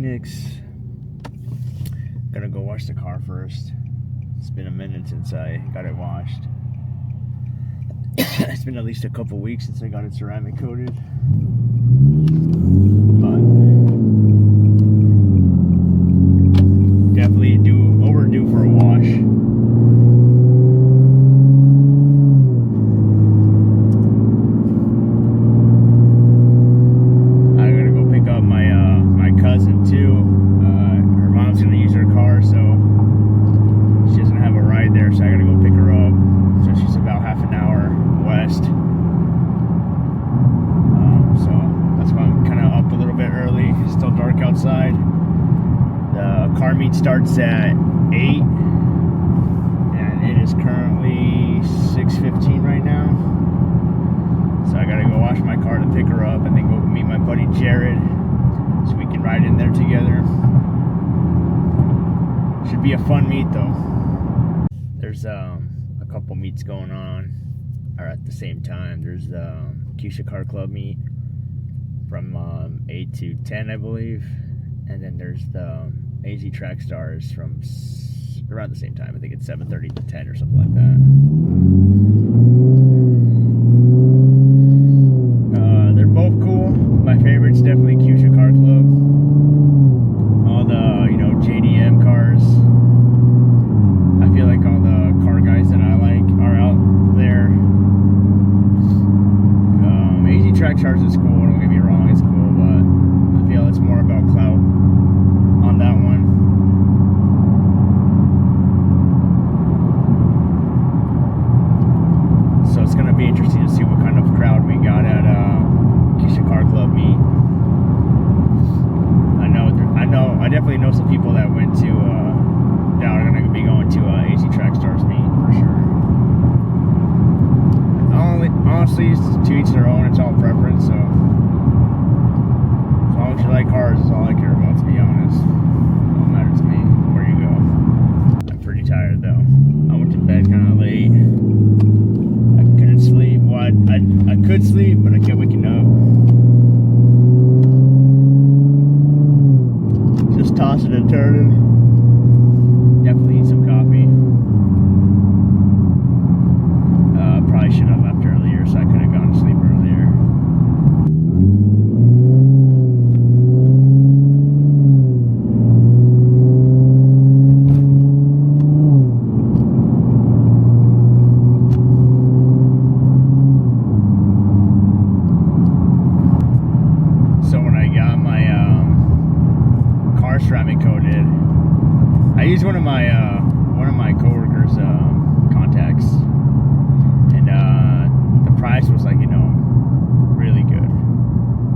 Phoenix. Gonna go wash the car first. It's been a minute since I got it washed. It's been at least a couple weeks since I got it ceramic coated. But definitely overdue for a wash. Starts at 8 and it is currently 6:15 right now, so I gotta go wash my car to pick her up and then go meet my buddy Jared so we can ride in there together. Should be a fun meet though. There's a couple meets going on or at the same time. There's the Kyusha Car Club meet from 8 to 10 I believe, and then there's the AZ Track Stars from around the same time. I think it's 7:30 to 10 or something like that. They're both cool. My favorite's definitely Kyusha Car Club. All the, JDM cars. I feel like all the car guys that I like are out there. AZ Track Stars is cool, don't get me wrong, it's cool, but I feel it's more about clout on that one. So it's going to be interesting to see what kind of crowd we got at Kyusha Car Club meet. I definitely know some people that went to that are going to be going to AZ Track Stars meet for sure. Honestly, to each their own. It's all preference, so as long as you like cars, is all I care about, to be honest. It don't matter to me where you go. I'm pretty tired though. I went to bed kind of late. I couldn't sleep. Well, I could sleep, but I kept waking up. Just tossing and turning. Definitely need some coffee. Probably should have left earlier, so I could have gone to sleep earlier. So when I got my car ceramic coated, I used one of my coworkers' contacts. The price was like, really good.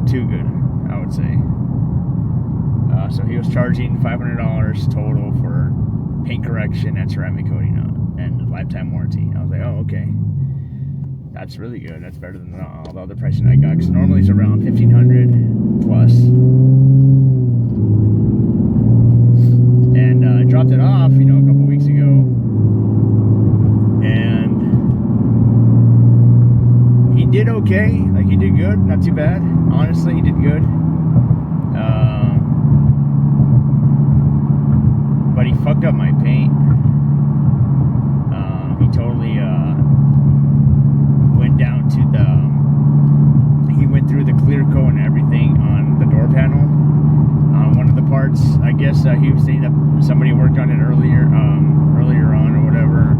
Too good, I would say. So he was charging $500 total for paint correction and ceramic coating and lifetime warranty. I was like, oh, okay. That's really good. That's better than all the other pricing I got. Because normally it's around $1,500 plus. And I dropped it off, a couple weeks ago. And he did okay. Like, he did good. Not too bad. Honestly, he did good. But he fucked up my paint. He totally went down to he went through the clear coat and everything on the door panel. One of the parts, I guess he was saying that somebody worked on it earlier on or whatever,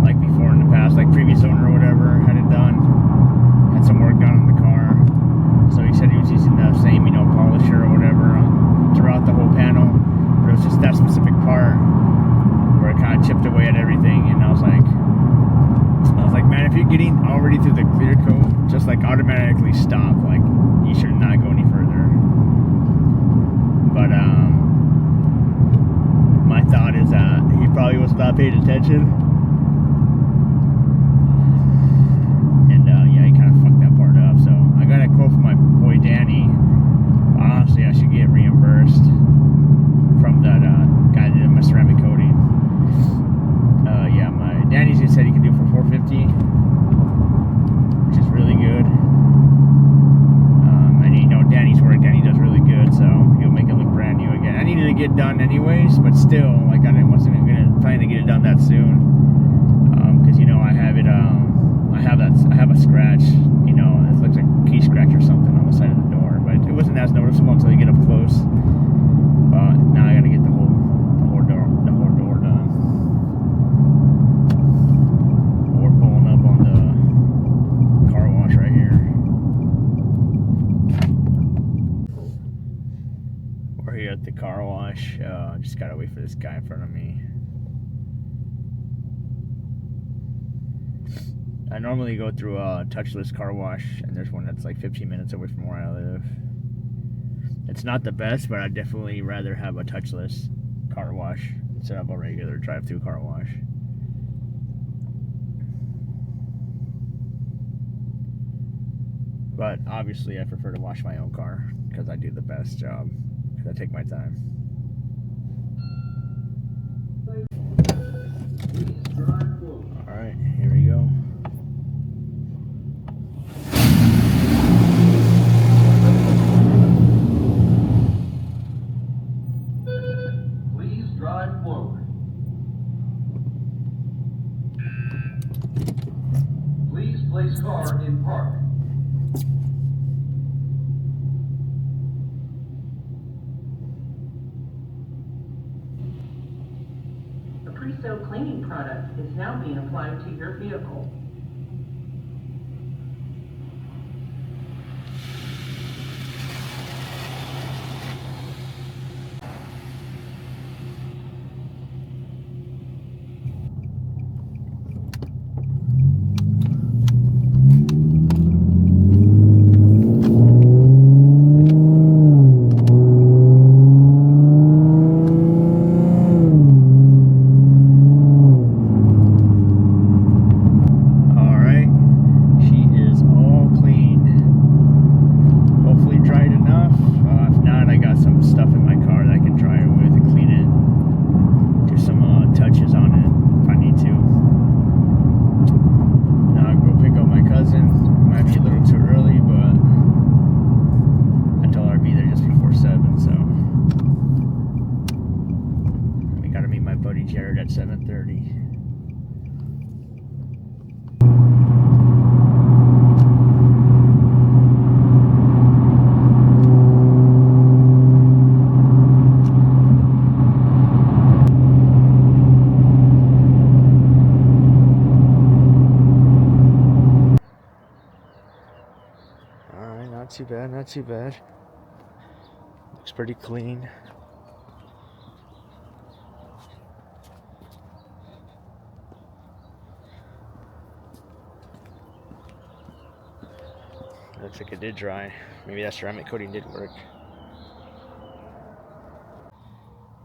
like before in the past, like previous owner or whatever had it done, had some work done on the car. So he said he was using the same, polisher or whatever throughout the whole panel, but it was just that specific part where it kind of chipped away at everything. And I was like, man, if you're getting already through the clear coat, just like automatically stop. Like, you should not go any further. But my thought is that he probably was not paying attention. And yeah, he kind of fucked that part up. So I got a quote from my boy Danny. Honestly, I should get reimbursed from that guy that did my ceramic coating. Yeah, my Danny's just said he can do for $450, which is really good. And Danny's work, Danny does really good, so he'll make it look brand new. gonna get done anyways, but still, like wasn't gonna plan to get it done that soon, because you know I have it. I have a scratch. You know, it looks like a key scratch or something on the side of the door, but it wasn't as noticeable until you get up close. But now I gotta get the whole door done. We're pulling up on the car wash right here. We're here at the car wash. Just gotta wait for this guy in front of me. I normally go through a touchless car wash, and there's one that's like 15 minutes away from where I live. It's not the best, but I'd definitely rather have a touchless car wash instead of a regular drive-through car wash. But obviously I prefer to wash my own car because I do the best job, because I take my time. Alright, here we go. Drive forward. Please place car in park. A pre-soak cleaning product is now being applied to your vehicle. At 7:30. Alright, not too bad, not too bad. Looks pretty clean. Looks like it did dry. Maybe that ceramic coating did work.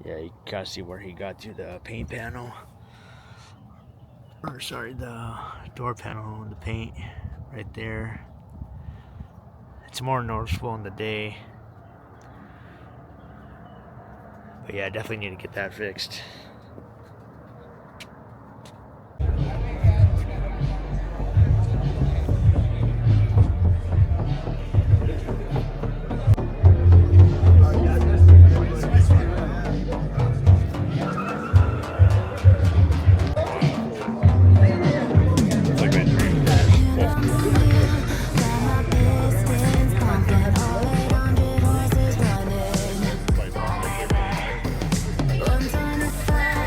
Yeah, you can kind of see where he got to the paint panel. Or sorry, the door panel and the paint right there. It's more noticeable in the day. But yeah, I definitely need to get that fixed. One time to find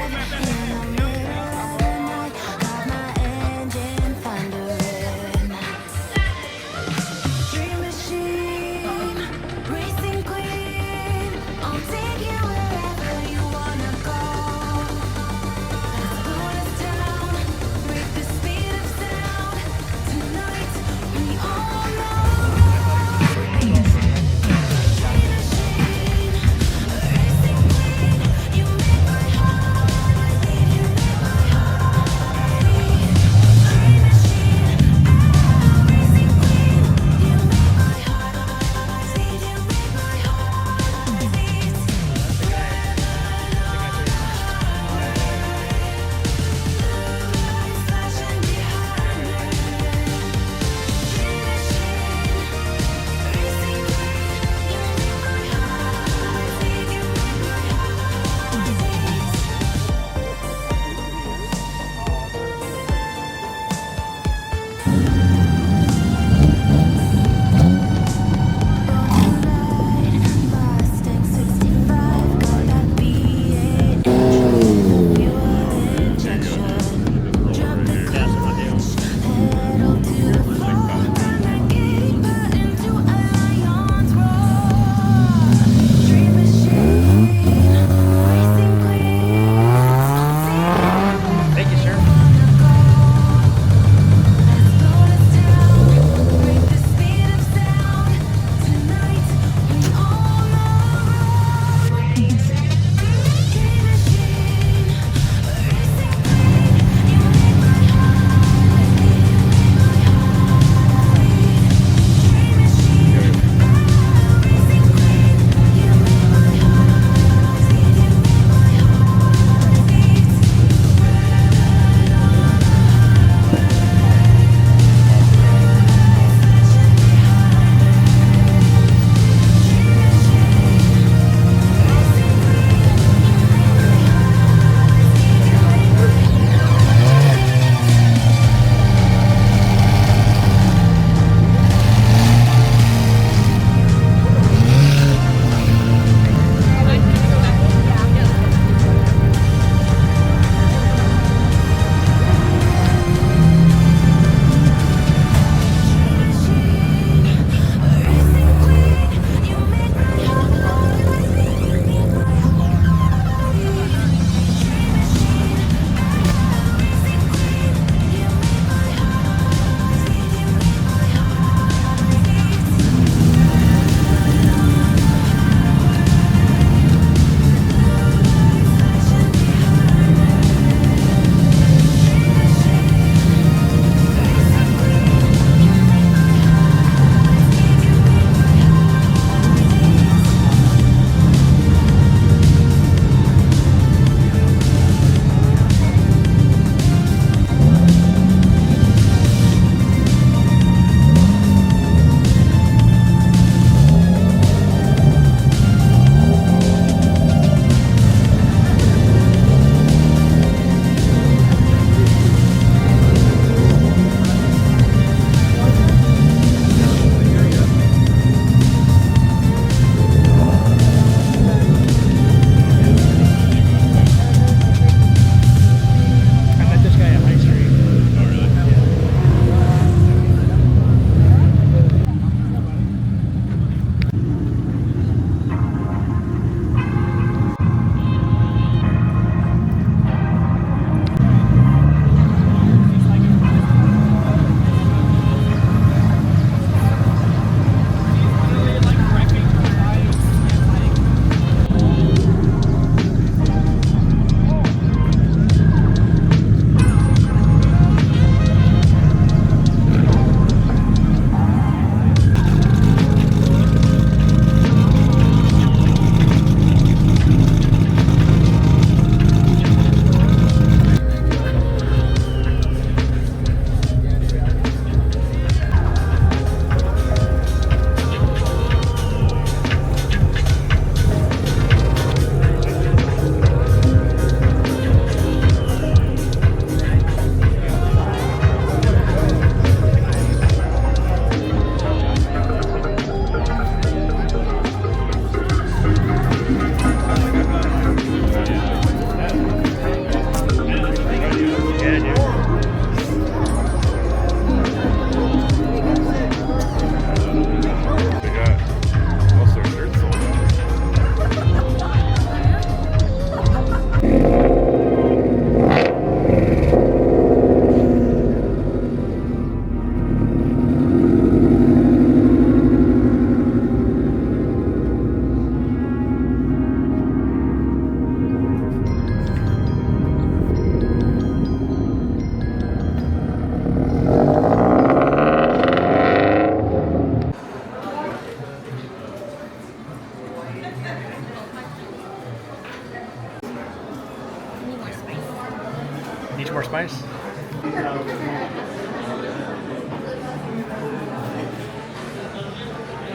Need more spice?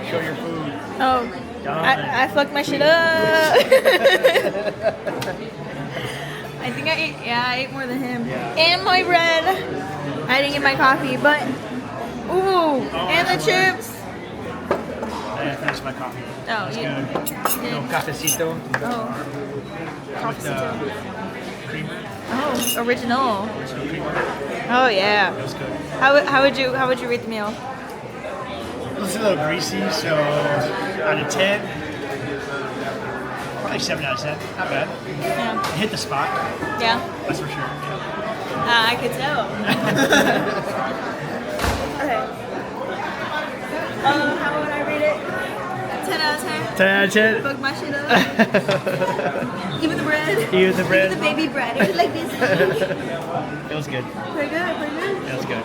Show your food. Oh, I fucked my shit up. I think I ate more than him. Yeah. And my bread. I didn't get my coffee, but and the chips. I finished my coffee. Oh, That's yeah. good. You No did. cafecito. Oh, With the creamer. oh, original. Original creamer. Oh yeah. That was good. How would you rate the meal? It was a little greasy, so out of 10, probably 7 out of 10. Not bad. Yeah. It hit the spot, Yeah. that's for sure. Yeah. I could tell. Okay. How would I rate it? 10 out of 10. 10 out of 10. Fuck my shit up. Even the bread. Even the bread. Even the baby bread. It was like this. It was good. Pretty good. Pretty good. It was good.